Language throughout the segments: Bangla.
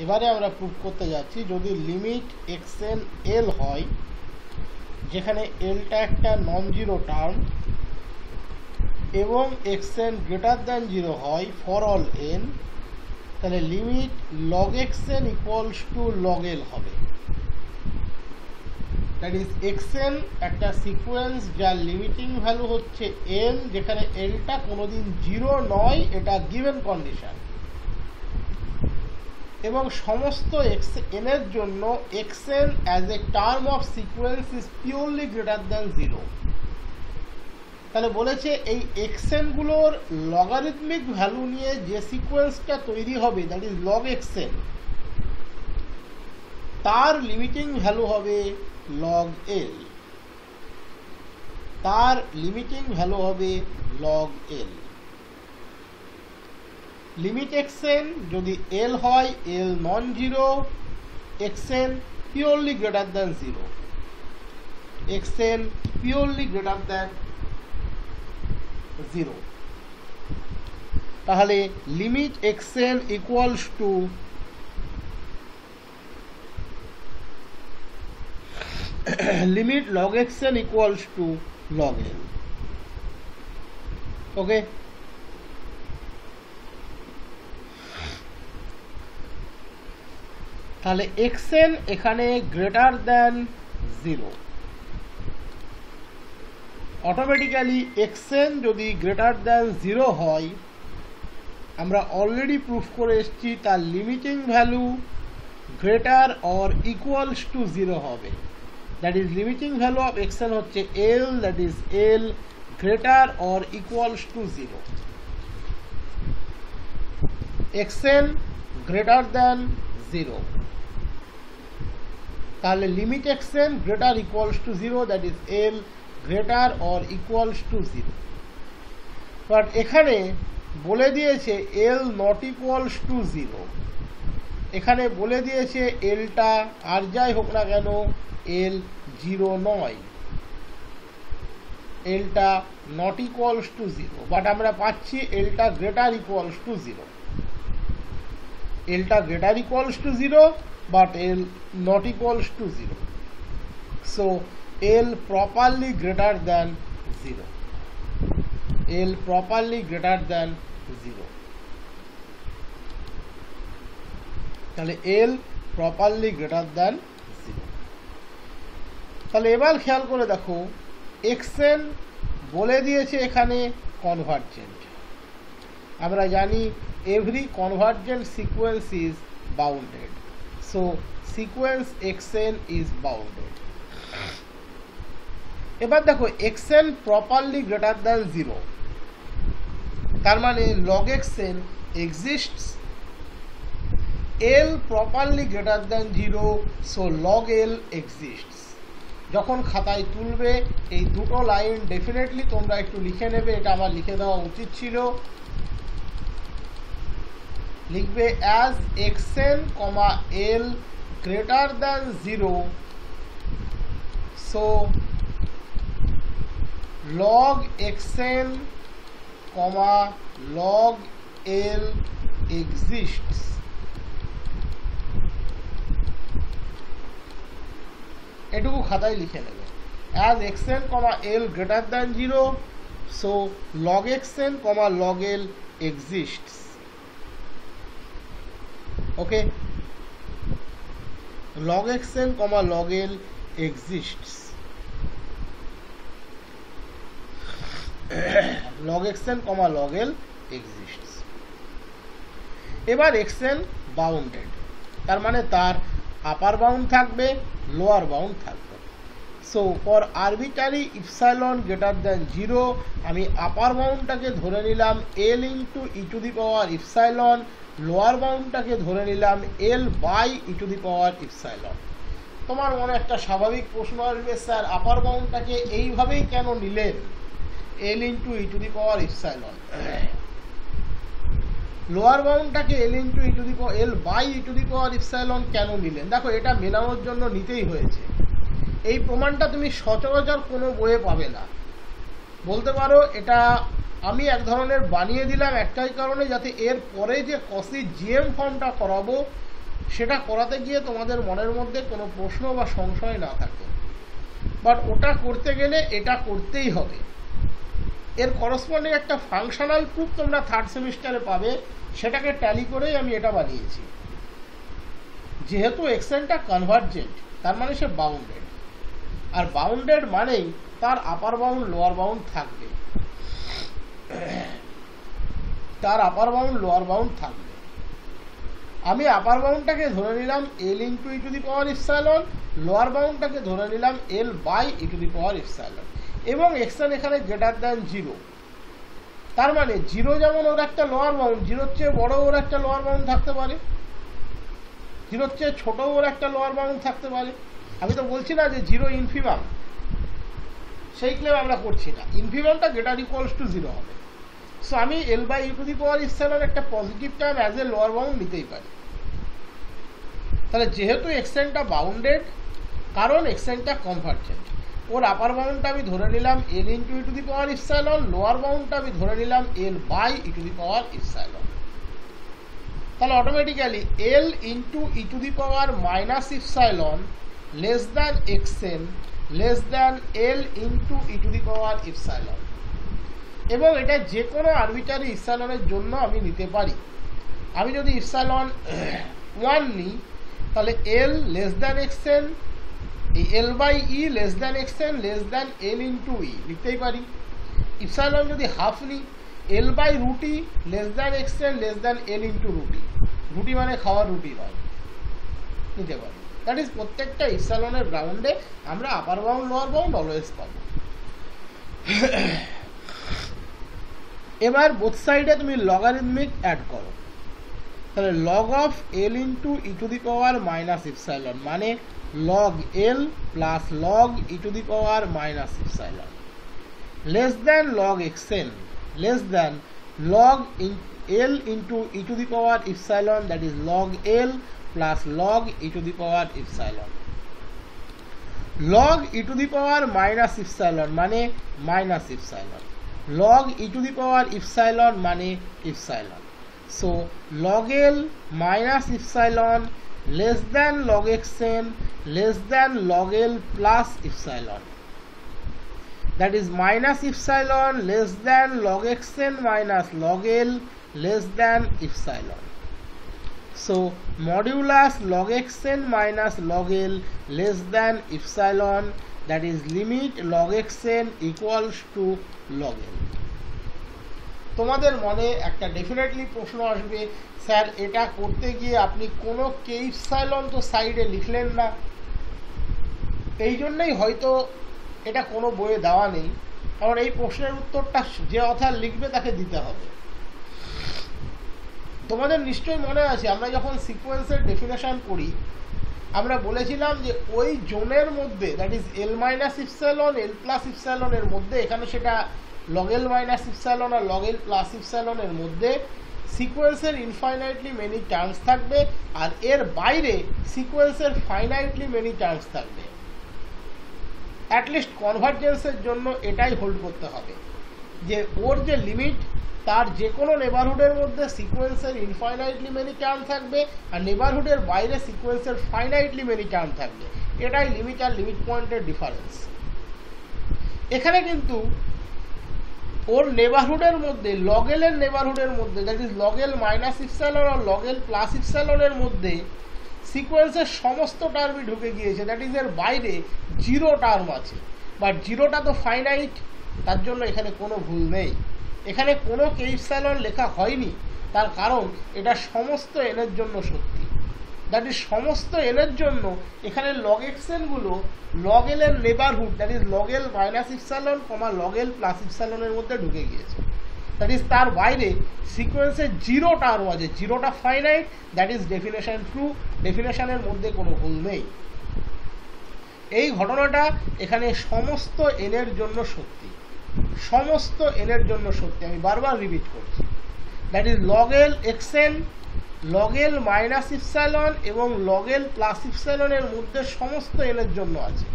এবারে আমরা প্রুফ করতে যাচ্ছি যদি লিমিট এক্সএন এল হয়, যেখানে এলটা একটা নন জিরো টার্ম, এবং এক্সএন গ্রেটার দ্যান জিরো হয় ফর অল এন, তাহলে limit log x n equals to log L হবে। দ্যাট ইজ এক্সএন একটা সিকোয়েন্স যার লিমিটিং ভ্যালু হচ্ছে এন, যেখানে এলটা কোনোদিন জিরো নয়, এটা গিভেন কন্ডিশন, এবং সমস্ত এন এর জন্য XN as a term of sequence is purely greater than zero. তাহলে বলেছে এই এক্সএন গুলোর লগারিদমিক ভ্যালু নিয়ে যে সিকোয়েন্সটা তৈরি হবে, দ্যাট ইজ লগ এক্সএন, তার লিমিটিং ভ্যালু হবে লগ এল, তার লিমিটিং ভ্যালু হবে লগ এল। লিমিট এক্সএন যদি এল হয়, L non zero, x n purely greater than zero, x n purely greater than zero. তাহলে limit x n equals to limit log x n equals to log L. Okay, তাহলে এক্সএন এখানে greater than zero, automatically x n যদি গ্রেটার দ্যান জিরো হয়, আমরা অলরেডি প্রুফ করে এসেছি তার limiting value greater or equals to zero হবে। That is limiting value of x n হচ্ছে L, that is L greater or equals to zero. X n greater than zero, তাহলে limit x n greater equals to zero, that is L greater or equals to zero. But এখানে বলে দিয়েছে L not equals to zero, এখানে বলে দিয়েছে এলটা আর যাই হোক না কেন এল জিরো নয়, এলটা not equals to zero, but আমরা পাচ্ছি এলটা গ্রেটার ইকুয়ালস টু জিরো, এলটা greater equals to zero, but L not equals to 0. So L properly greater than 0. L properly greater than 0. তাহলে L properly greater than 0. তাহলে এবার খেয়াল করে দেখো, xn বলে দিয়েছে এখানে কনভার্জেন্ট। আমরা জানি every convergent sequence is bounded. So sequence xn is bounded. এবার দেখো xn properly greater than 0, তার মানে log xn exists, L properly greater than 0, so log L exists. যখন খাতায় তুলবে এই দুটো লাইন ডেফিনেটলি তোমরা একটু লিখে নেবে, এটা আমার লিখে দেওয়া উচিত ছিল। লিখবে as xn, L greater than 0, so log xn, log L exists. এটুকু খাতায় লিখে নেবে, as xn, L greater than 0, so log xn, log L exists. Okay, log xn, log L exists. log xn, log L exists. এবার xn বাউন্ডেড, তার মানে তার আপার বাউন্ড থাকবে, লোয়ার বাউন্ড থাকবে। So for arbitrary epsilon greater than 0 আমি আপার বাউন্ডটাকে ধরে নিলাম L into e to the power epsilon, lower বাউন্ডটাকে ধরে নিলাম L by e to the power epsilon. তোমার মনে একটা স্বাভাবিক প্রশ্ন আসবে, স্যার আপার বাউন্ডটাকে এইভাবেই কেন নিলেন L into e to the power epsilon, lower বাউন্ডটাকে L into e to the power L by e to the power epsilon কেন নিলেন? দেখো এটা মেলানোর জন্য নিতেই হয়েছে। এই প্রমাণটা তুমি সচরাচর কোনো বইয়ে পাবে না। বলতে পারো এটা আমি এক ধরনের বানিয়ে দিলাম একটাই কারণে, যাতে এর পরে যে কসি জিএম ফর্মটা করাবো সেটা করাতে গিয়ে তোমাদের মনের মধ্যে কোনো প্রশ্ন বা সংশয় না থাকে, বাট ওটা করতে গেলে এটা করতেই হবে। এর করসপন্ডিং একটা ফাংশনাল প্রুফ তোমরা থার্ড সেমিস্টারে পাবে, সেটাকে ট্যালি করেই আমি এটা বানিয়েছি। যেহেতু এক্সেনটা কনভার্জেন্ট, তার মানে সে বাউন্ডেড, আর বাউন্ডেড মানেই তার আপার বাউন্ড লোয়ার বাউন্ড থাকবে, তার আপার বাউন্ড লোয়ার বাউন্ড থাকবে। আমি আপার বাউন্ডটাকে ধরে নিলাম L into e to the power epsilon, lower বাউন্ডটাকে ধরে নিলাম L by e to the power epsilon, এবং এক্সেন এখানে গ্রেটার দ্যান 0। তার মানে 0 যেমন ওর একটা লোয়ার বাউন্ড, 0-র চেয়ে বড় ওর একটা লোয়ার বাউন্ড থাকতে পারে, 0-র চেয়ে ছোট ওর একটা লোয়ার বাউন্ড থাকতে পারে। আমি তো বলছি না যে 0 ইনফিমাম, সেই ক্লেম আমরা করছি না। ইনফিমামটা গ্রেটার ইকুয়ালস টু 0 হবে। সো আমি L by e to the power epsilon একটা positive term as a lower bound নিতেই পারি। তাহলে যেহেতু এক্সেনটা বাউন্ডেড, কারণ এক্সেনটা কনভার্জেন্ট, ওর আপার বাউন্ডটা আমি ধরে নিলাম L into e to the power epsilon, lower বাউন্ডটা আমি ধরে নিলাম L by e to the power epsilon. তাহলে automatically L into e to the power minus epsilon less than x n less than L into e to the power epsilon, এবং এটা যে কোনো আরবিটারি ইপসাইলনের জন্য আমি নিতে পারি। আমি যদি ইপসাইলন 1 নিই, তাহলে L less than x n, L by e less than x n less than L into e লিখতেই পারি। ইপসাইলন যদি হাফ নিই, L by root e less than x n less than L into root e, root e মানে খাওয়ার রুটি নয়, নিতে পারি। দ্যাট ইজ প্রত্যেকটা ইপসাইলনের গ্রাউন্ডে আমরা upper bound lower bound always পাবো। এবার বোথ সাইডে তুমি লগারিদমিক অ্যাড করো, তাহলে log of L into e to the power minus epsilon মানে log L plus log e to the power minus epsilon less than log x n less than log L into e to the power epsilon, that is log L plus log e to the power epsilon. Log e to the power minus epsilon মানে minus epsilon, log e to the power epsilon মানে epsilon. So log L minus epsilon less than log xn less than log L plus epsilon. That is minus epsilon less than log xn minus log L less than epsilon. So modulus log xn minus log L less than epsilon, that is limit log xn equals to log L. তোমাদের মনে একটা ডেফিনেটলি প্রশ্ন আসবে, স্যার এটা করতে গিয়ে আপনি কোনো কে ইপসাইলন তো সাইডে লিখলেন না, এই জন্যই হয়তো এটা কোনো বইয়ে দেওয়া নেই, কারণ এই প্রশ্নের উত্তরটা যে অথর লিখবে তাকে দিতে হবে। তোমাদের নিশ্চয়ই মনে আছে আমরা যখন সিকোয়েন্সের ডেফিনেশন করি আমরা বলেছিলাম যে ওই জোনের মধ্যে, that is L minus epsilon L plus ইপসাইলনের মধ্যে, এখানে সেটা লগ এল মাইনাস ইপসাইলন আর লগ এল প্লাস ইপসাইলনের মধ্যে সিকোয়েন্সের ইনফাইনাইটলি মেনি টার্মস থাকবে, আর এর বাইরে সিকোয়েন্সের ফাইনাইটলি মেনি টার্মস থাকবে। অ্যাটলিস্ট কনভার্জেন্সের জন্য এটাই হোল্ড করতে হবে যে ওর যে লিমিট, তার যে কোনো নেবারহুডের মধ্যে সিকোয়েন্সের ইনফাইনাইটলি মেনি টার্ম থাকবে, আর নেবারহুডের বাইরে সিকোয়েন্সের ফাইনাইটলি মেনি টার্ম থাকবে। এটাই লিমিট আর লিমিট পয়েন্টের ডিফারেন্স। এখানে কিন্তু ওর নেবারহুডের মধ্যে, লগ এল এর নেবারহুডের মধ্যে, that is log L minus epsilon আর লগ এল প্লাস ইপসাইলনের মধ্যে সিকোয়েন্সের সমস্ত টার্মই ঢুকে গিয়েছে, দ্যাট ইজ এর বাইরে 0 টার্ম আছে, বাট 0টা তো ফাইনাইট, তার জন্য এখানে কোনো ভুল নেই। এখানে কোনো কে ইপসাইলন লেখা হয়নি, তার কারণ এটা সমস্ত এনের জন্য সত্যি। দ্যাট ইজ সমস্ত এনের জন্য এখানে লগ এক্সেনগুলো লগ এল এর neighbourhood, that is log L minus epsilon comma log L plus ইপসাইলনের মধ্যে ঢুকে গিয়েছে। দ্যাট ইজ তার বাইরে সিকোয়েন্সের 0 টার্ম আছে, 0টা finite, that is definition true, ডেফিনেশনের মধ্যে কোনো ভুল নেই। এই ঘটনাটা এখানে সমস্ত এনের জন্য সত্যি, সমস্ত এনের জন্য সত্যি, আমি বারবার রিপিট করছি। That is log L XN log L minus epsilon এবং লগ এল প্লাস ইপসাইলনের মধ্যে সমস্ত এনের জন্য আছে।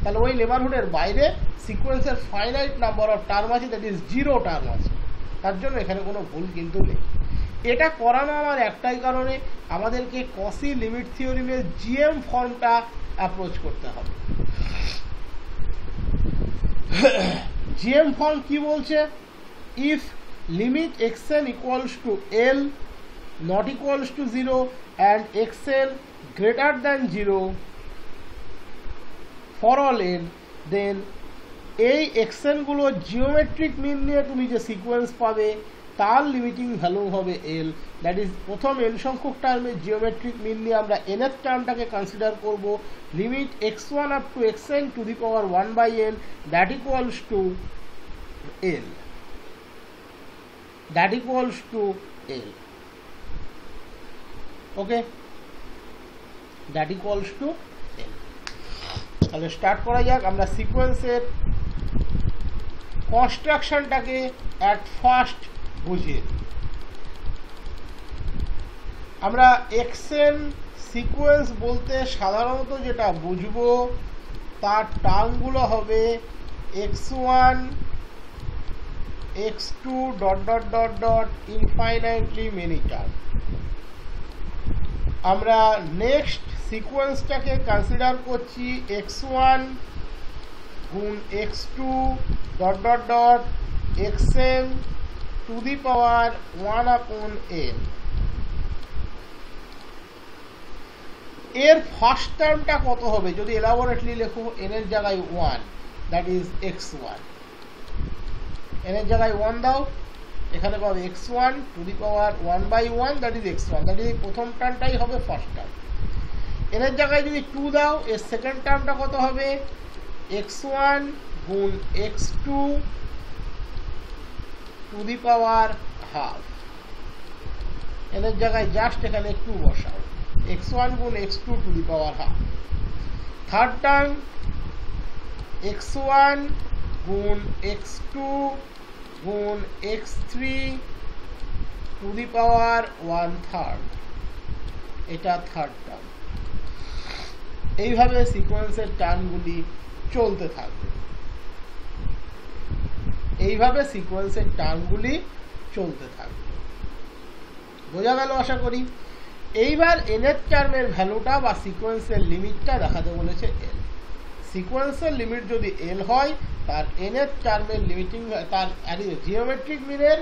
তাহলে ওই নেবারহুডের বাইরে সিকোয়েন্সের ফাইনাইট নাম্বার অফ টার্ম আছে, দ্যাট ইজ 0 টার্ম আছে, তার জন্য এখানে কোনো ভুল কিন্তু নেই। এটা করানো আমার একটাই কারণে, আমাদেরকে কসি লিমিট থিওরিমের জিএম ফর্মটা অ্যাপ্রোচ করতে হবে। জিএম ফর্ম কি বলছে? If limit xn equals to l not equals to 0 and xn greater than 0 for all n, then এই xn গুলো জিওমেট্রিক মিন নিয়ে তুমি যে সিকোয়েন্স পাবে তার লিমিটিং ভ্যালু হবে l। দ্যাট ইজ প্রথম n সংখ্যক টার্মের জিওমেট্রিক মিন নিয়ে আমরা nth টার্মটাকে কনসিডার করব, limit x1 up to xn to the power 1/n that equals two l, that equals two l। Okay, that equals two l। তাহলে স্টার্ট করা যাক। আমরা সিকোয়েন্সের কনস্ট্রাকশনটাকে অ্যাট ফার্স্ট বুঝিয়ে দিই। আমরা xn সিকোয়েন্স বলতে সাধারণত যেটা বুঝবো তার টার্মগুলো হবে x1 x2 dot dot dot dot infinitely many term. আমরা নেক্সট সিকোয়েন্সটাকে কনসিডার করছি x1 গুণ x2 dot dot dot xn to the power 1/n। এর ফার্স্ট টার্মটা কত হবে যদি এলাবোরেটলি লেখো, n এর জায়গায় 1, দ্যাট ইজ x1। n এর জায়গায় 1 দাও, এখানে পাবে x1 two the power 1/1 that is x1, that is প্রথম টার্মটাই হবে ফার্স্ট টার্ম। n এর জায়গায় যদি 2 দাও, এর সেকেন্ড টার্মটা কত হবে? x1 গুণ x2 two the power half. n এর জায়গায় জাস্ট এখানে 2 বসাও, x1 গুণ x2 two the power half. Third term x1 গুণ x2 গুণ x3 টু দি পাওয়ার 1/3, এটা থার্ড টার্ম। এইভাবে সিকোয়েন্সের টার্মগুলি চলতে থাকবে, এইভাবে সিকোয়েন্সের টার্মগুলি চলতে থাকবে। বোঝা গেল আশা করি। এইবার nth টার্মের ভ্যালুটা বা সিকোয়েন্সের লিমিটটা দেখাতে বলেছে l। সিকোয়েন্সের লিমিট যদি l হয়, তার nth টার্মের লিমিটিং, তার জিওমেট্রিক মিনের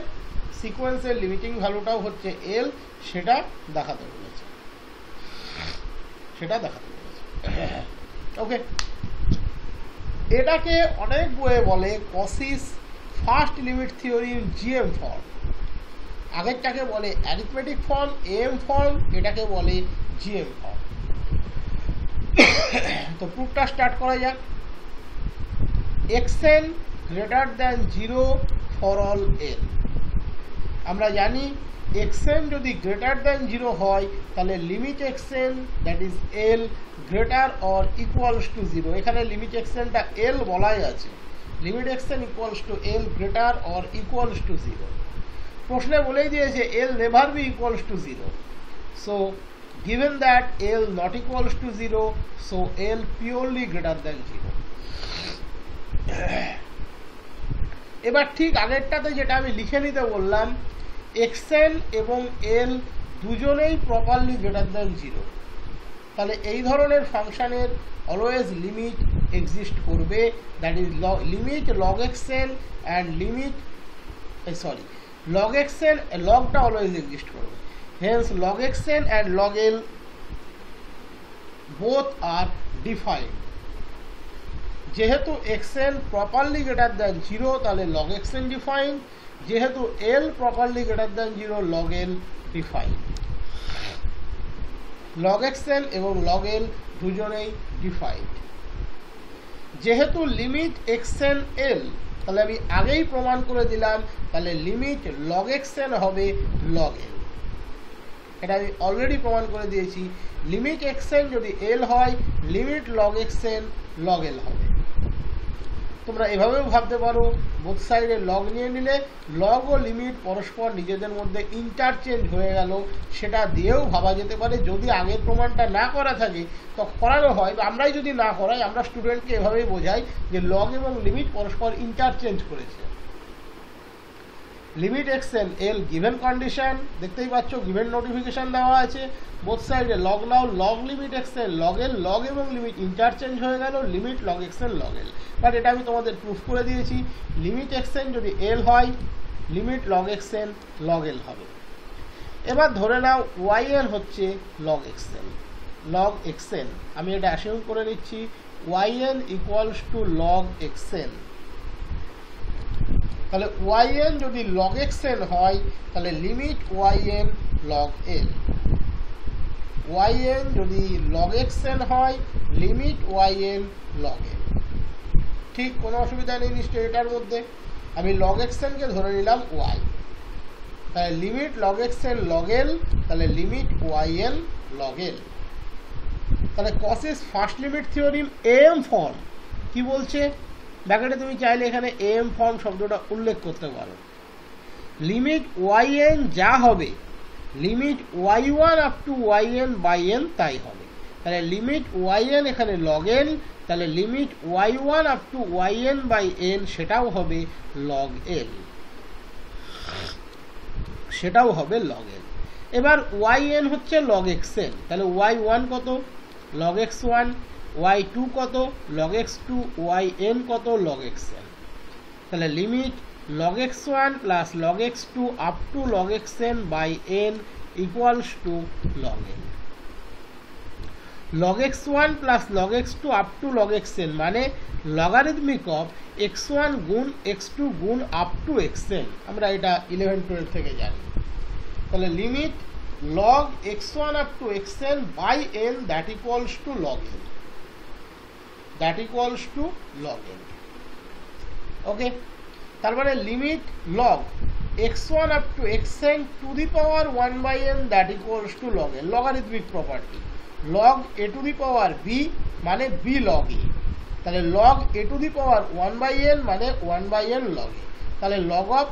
সিকোয়েন্সের লিমিটিং ভ্যালুটাও হচ্ছে l, সেটা দেখাতে বলেছে, সেটা দেখাতে বলেছে। ওকে, এটাকে অনেক বইয়ে বলে Cauchy's first limit theory GM form. আগেরটাকে বলে অ্যারিথমেটিক ফর্ম, এম ফর্ম, এটাকে বলে জিএম ফর্ম। তো প্রুফটা স্টার্ট করা যাক। xn greater than 0 for all n। আমরা জানি xn যদি গ্রেটার দ্যান 0 হয় তাহলে limit xn that is l greater or equals two 0। এখানে লিমিট xnটা l বলাই আছে, limit xn equals to l greater or equals two 0। প্রশ্নে বলেই দিয়েছে l never be equals to 0, so given that l not equals to 0, so l purely greater than 0। এবার ঠিক আগেরটাতে যেটা আমি লিখে নিতে বললাম, xn এবং l দুজনেই প্রপারলি গ্রেটার দ্যান 0, তাহলে এই ধরনের ফাংশনের অলওয়েজ লিমিট এক্সিস্ট করবে, that is limit log xn and limit log xn, লগটা অলওয়েজ এক্সিস্ট করবে। Hence log xn and log l both are defined। যেহেতু xn properly greater than 0 তাহলে log xn defined, যেহেতু l properly greater than 0 log l defined। log xn এবং log l দুজনেই defined। যেহেতু লিমিট xn l, তাহলে আমি আগেই প্রমাণ করে দিলাম, তাহলে লিমিট log xn হবে log l। এটা আমি অলরেডি প্রমাণ করে দিয়েছি। লিমিট xn যদি l হয়, limit log xn log l হবে। তোমরা এভাবেও ভাবতে পারো, বোথ সাইডে লগ নিয়ে নিলে লগ ও লিমিট পরস্পর নিজেদের মধ্যে ইন্টারচেঞ্জ হয়ে গেল, সেটা দিয়েও ভাবা যেতে পারে। যদি আগের প্রমাণটা না করা থাকে তো করানো হয়, বা আমরাই যদি না করাই, আমরা স্টুডেন্টকে এভাবেই বোঝাই যে লগ এবং লিমিট পরস্পর ইন্টারচেঞ্জ করেছে। Limit x n L given condition, দেখতেই পাচ্ছ গিভেন নোটিফিকেশন দেওয়া আছে, বোথ সাইডে লগ নাও log limit x n log L, log এবং লিমিট ইন্টারচেঞ্জ হয়ে গেল, limit log x n log L. But এটা আমি তোমাদের প্রুফ করে দিয়েছি, লিমিট এক্সেন যদি এল হয় limit log x n log L হবে। এবার ধরে নাও ওয়াই এল হচ্ছে লগ এক্সেন, লগ এক্সেন আমি এটা অ্যাসিউম করে নিচ্ছি y n equals to log x n. তাহলে ওয়াই এন যদি লগ এক্সেন হয় তাহলে limit y n log L, y n যদি লগ এক্সেন হয় limit y n log L. ঠিক কোনো অসুবিধা নেই নিশ্চয়ই এটার মধ্যে। আমি লগ এক্সেনকে ধরে নিলাম ওয়াই, তাহলে limit log x n log L, তাহলে limit y n log L. তাহলে Cauchy's first limit theorem M form কি বলছে, ব্র্যাকেটে তুমি চাইলে এখানে এম ফর্ম শব্দটা উল্লেখ করতে পারো। লিমিট ওয়াই এন যা হবে limit y one up to y n by n তাই হবে। তাহলে লিমিট ওয়াই এন এখানে লগ এন, তাহলে limit y one up to y n by n সেটাও হবে লগ এল, সেটাও হবে লগ এল। এবার ওয়াই এন হচ্ছে লগ এক্স এন, তাহলে ওয়াই ওয়ান কত log x one, y two কত log x two, y n কত লগ এক্স এন। তাহলে limit log x1 plus log x2 up to log xn by n equals to log n. log x1 plus log x2 up to log xn মানে লগারিদমিক অফ x1 গুণ x2 গুণ আপ টু xn, আমরা এটা 11-12 থেকে জানি। তাহলে limit log x1 up to xn by n that equals to log n, that equals to log n. Okay, তার মানে limit log x1 up to xn to the power 1 by n that equals to log n, logarithmic property. Log a to the power b মানে b লগ a, তাহলে log a to the power 1 by n মানে 1 বাই n লগ a। তাহলে log of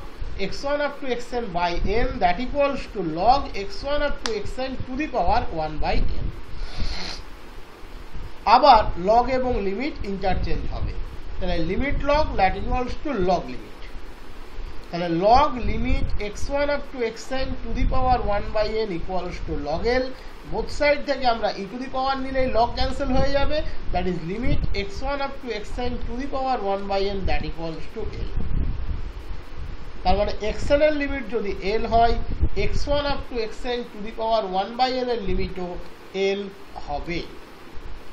x1 up to xn by n that equals to log x1 up to xn to the power 1 by n। আবার লগ এবং লিমিট ইন্টারচেঞ্জ হবে, তাহলে limit log that equals to log limit. তাহলে log limit x1 up to xn to the power 1 by n equals to log L. Both side থেকে আমরা ই টু দি পাওয়ার নিলেই লগ ক্যান্সেল হয়ে যাবে, that is limit x1 up to xn to the power 1 by n that equals to L. তার মানে xn এর লিমিট যদি এল হয় x1 up to xn to the power 1 by n এর লিমিটও এল হবে।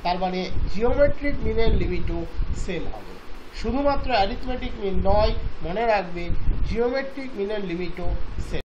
তার মানে জিওমেট্রিক মিনের লিমিটও সেম হবে, শুধুমাত্র অ্যারিথমেটিক মিন নয়, মনে রাখবে জিওমেট্রিক মিনের লিমিটও সেম।